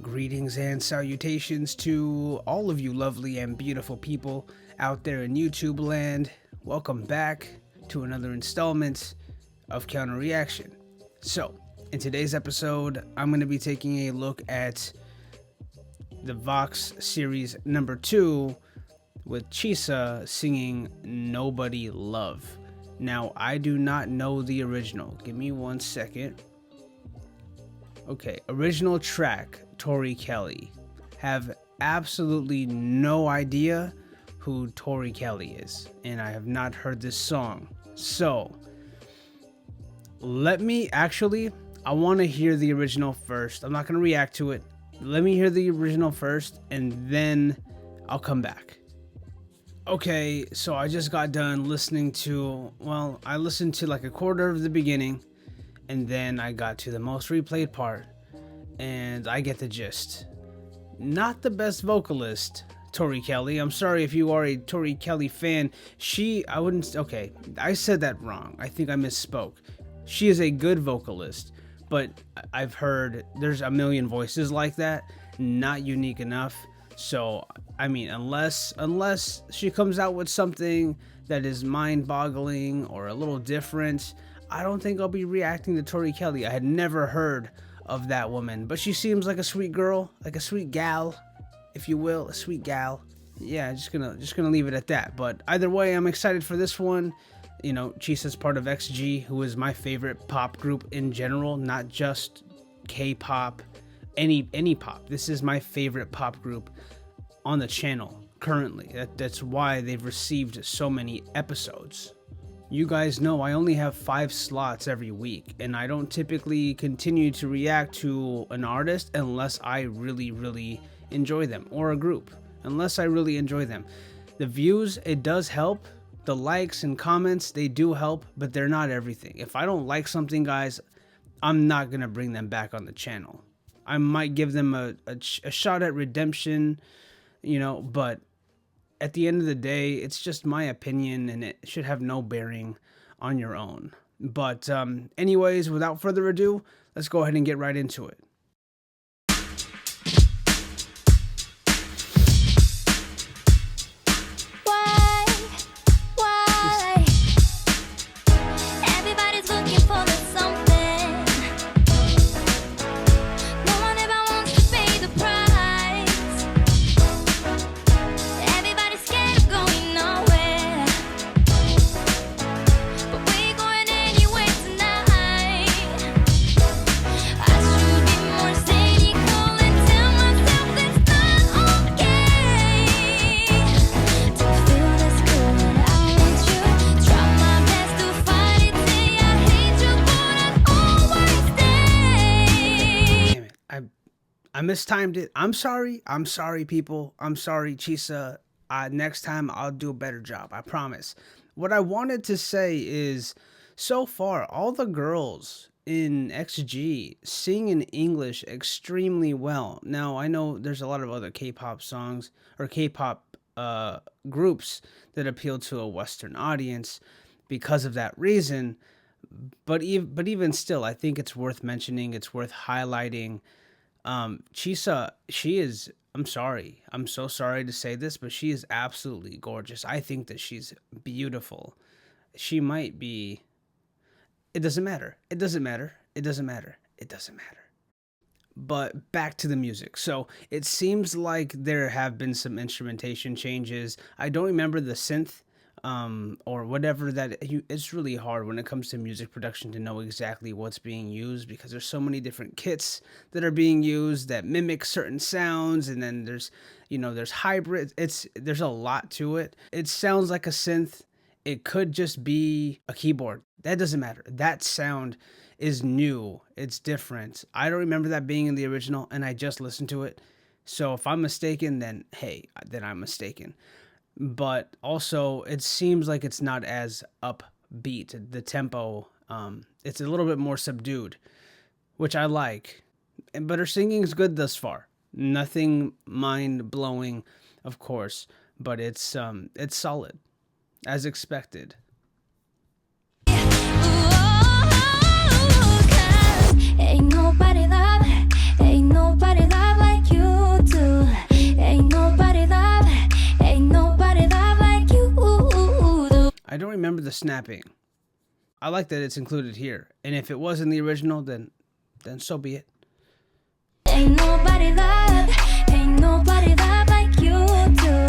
Greetings and salutations to all of you lovely and beautiful people out there in YouTube land. Welcome back to another installment of Counter Reaction. So, in today's episode, I'm going to be taking a look at the Vox series number 2 with Chisa singing Nobody Love. Now, I do not know the original. Give me 1 second. Okay, original track, Tori Kelly. Have absolutely no idea who Tori Kelly is, and I have not heard this song. So, I want to hear the original first. I'm not going to react to it. Let me hear the original first, and then I'll come back. Okay, so I just got done listening to, I listened to like a quarter of the beginning, and then I got to the most replayed part, and I get the gist. Not the best vocalist, Tori Kelly. I'm sorry if you are a Tori Kelly fan. I said that wrong. I think I misspoke. She is a good vocalist, but I've heard there's a million voices like that, not unique enough. So, I mean, unless she comes out with something that is mind-boggling or a little different, I don't think I'll be reacting to Tori Kelly. I had never heard of that woman, but she seems like a sweet girl, like a sweet gal, if you will, a sweet gal. Yeah, just gonna leave it at that. But either way, I'm excited for this one. You know, Chisa's part of XG, who is my favorite pop group in general, not just K-pop, any pop. This is my favorite pop group on the channel currently. That's why they've received so many episodes. You guys know I only have 5 slots every week, and I don't typically continue to react to an artist unless I really enjoy them, or a group, unless I really enjoy them. The views, it does help. The likes and comments, they do help, but they're not everything. If I don't like something, guys, I'm not gonna bring them back on the channel. I might give them a shot at redemption, you know, but at the end of the day, it's just my opinion, and it should have no bearing on your own. But anyways, without further ado, let's go ahead and get right into it. I mistimed it. I'm sorry. I'm sorry, people. I'm sorry, Chisa. Next time, I'll do a better job. I promise. What I wanted to say is, so far, all the girls in XG sing in English extremely well. Now, I know there's a lot of other K-pop songs or K-pop groups that appeal to a Western audience because of that reason. But even still, I think it's worth mentioning. It's worth highlighting. Chisa, I'm sorry. I'm so sorry to say this, but she is absolutely gorgeous. I think that she's beautiful. She might be, it doesn't matter. It doesn't matter. It doesn't matter. It doesn't matter. But back to the music. So it seems like there have been some instrumentation changes. I don't remember the synth or whatever it's really hard when it comes to music production to know exactly what's being used, because there's so many different kits that are being used that mimic certain sounds, and then there's hybrid. There's a lot to it. It sounds like a synth. It could just be a keyboard. That doesn't matter. That sound is new. It's different. I don't remember that being in the original, and I just listened to it. So if I'm mistaken, then hey, then I'm mistaken. But also, it seems like it's not as upbeat. The tempo, it's a little bit more subdued, which I like. But her singing's good thus far. Nothing mind-blowing, of course, but it's solid, as expected. Ain't nobody love like the snapping. I like that it's included here. And if it was in the original, then so be it. Ain't nobody love like you do.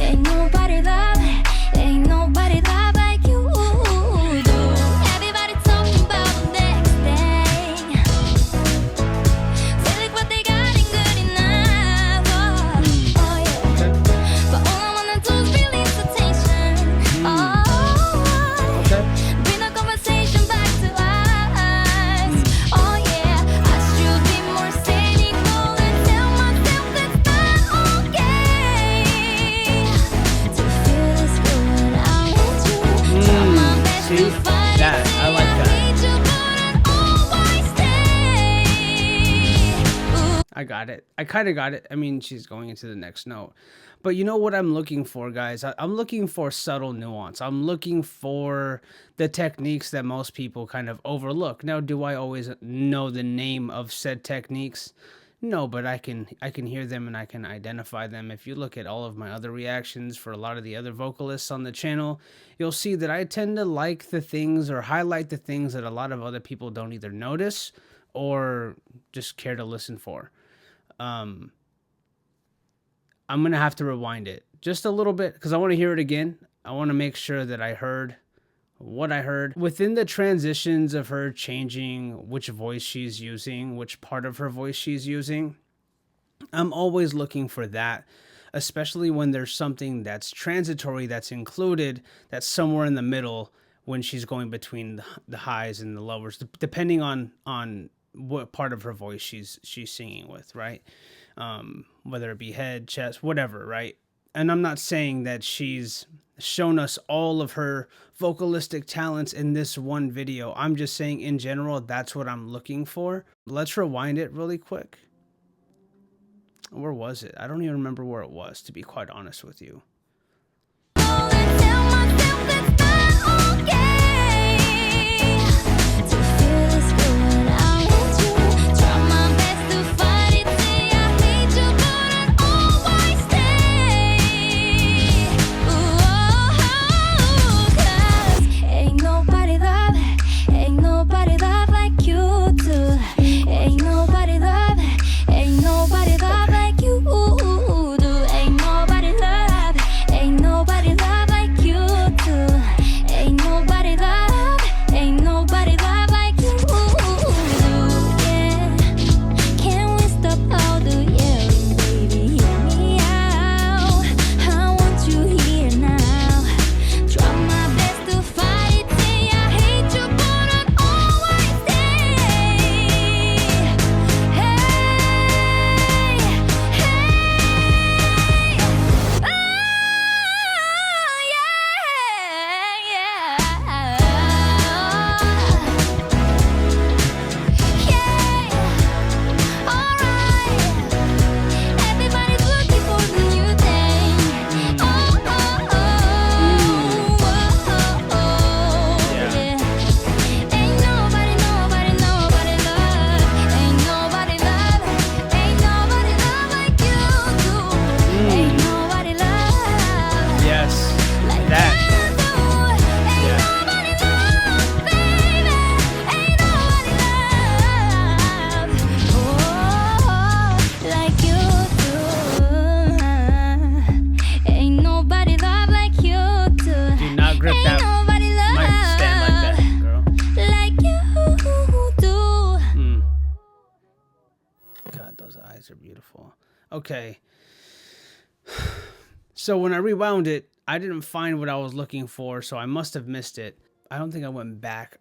Ain't nobody love like you do. Everybody talking about the next thing. Feel like what they got ain't good enough. Oh yeah. But all I wanna do is release the tension. Oh, bring the conversation back to us. Oh yeah, I should be more cynical and tell myself that's not okay. To feel this good, I want you. Try my best See? to fight That, it. I like that. Need you, but I'll always stay. Ooh. I got it. I kind of got it. I mean, she's going into the next note. But you know what I'm looking for, guys? I'm looking for subtle nuance. I'm looking for the techniques that most people kind of overlook. Now, do I always know the name of said techniques? No, but I can hear them and I can identify them. If you look at all of my other reactions for a lot of the other vocalists on the channel, you'll see that I tend to like the things or highlight the things that a lot of other people don't either notice or just care to listen for. I'm going to have to rewind it just a little bit because I want to hear it again. I want to make sure that I heard what I heard. Within the transitions of her changing which voice she's using, which part of her voice she's using, I'm always looking for that, especially when there's something that's transitory that's included that's somewhere in the middle when she's going between the highs and the lowers, depending on what part of her voice she's singing with, right? Whether it be head, chest, whatever, right? And I'm not saying that she's shown us all of her vocalistic talents in this one video. I'm just saying in general, that's what I'm looking for. Let's rewind it really quick. Where was it? I don't even remember where it was, to be quite honest with you. Are beautiful. Okay. So when I rewound it, I didn't find what I was looking for, so I must have missed it. I don't think I went back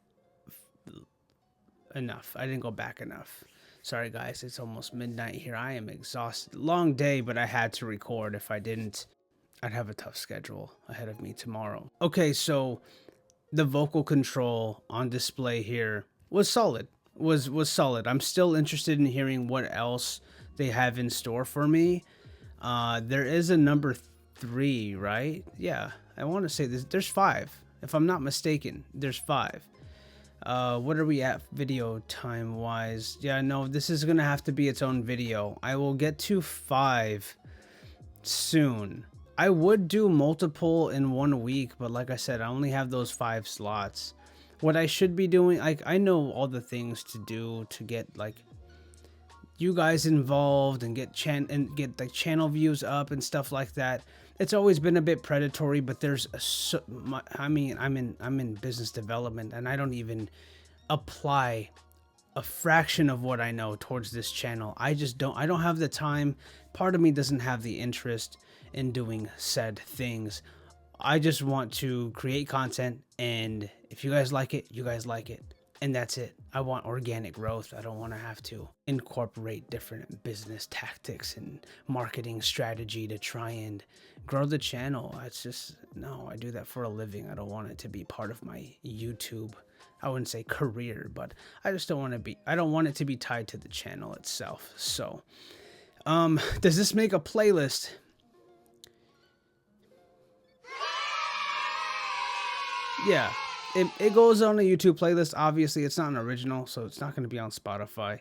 enough. I didn't go back enough. Sorry guys, it's almost midnight here. I am exhausted. Long day, but I had to record. If I didn't, I'd have a tough schedule ahead of me tomorrow. Okay, so the vocal control on display here was solid. Was solid. I'm still interested in hearing what else they have in store for me. There is a number 3, right? Yeah, I want to say there's 5. If I'm not mistaken, there's 5. What are we at video time wise? Yeah, no, this is gonna have to be its own video. I will get to 5 soon. I would do multiple in 1 week, but like I said, I only have those 5 slots. What I should be doing, like, I know all the things to do to get like you guys involved and get like channel views up and stuff like that. It's always been a bit predatory, but there's I mean, I'm in business development, and I don't even apply a fraction of what I know towards this channel. I don't have the time. Part of me doesn't have the interest in doing said things. I just want to create content, and if you guys like it, you guys like it. And that's it. I want organic growth. I don't want to have to incorporate different business tactics and marketing strategy to try and grow the channel. It's just, no, I do that for a living. I don't want it to be part of my YouTube, I wouldn't say career, but I just don't want it to be tied to the channel itself. So, does this make a playlist? Yeah. It goes on a YouTube playlist. Obviously, it's not an original, so it's not going to be on Spotify.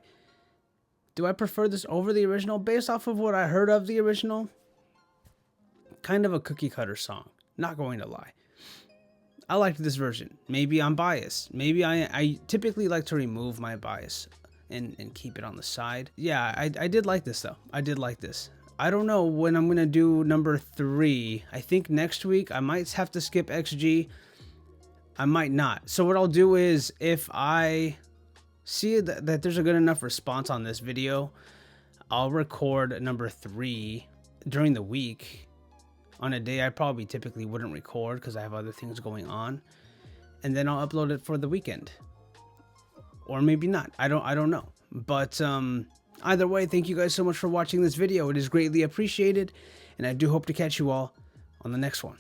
Do I prefer this over the original? Based off of what I heard of the original, kind of a cookie cutter song. Not going to lie. I liked this version. Maybe I'm biased. Maybe I typically like to remove my bias and keep it on the side. Yeah, I did like this, though. I did like this. I don't know when I'm going to do number 3. I think next week I might have to skip XG. I might not. So what I'll do is, if I see that there's a good enough response on this video, I'll record number 3 during the week on a day I probably typically wouldn't record because I have other things going on, and then I'll upload it for the weekend, or maybe not. I don't know. But either way, thank you guys so much for watching this video. It is greatly appreciated, and I do hope to catch you all on the next one.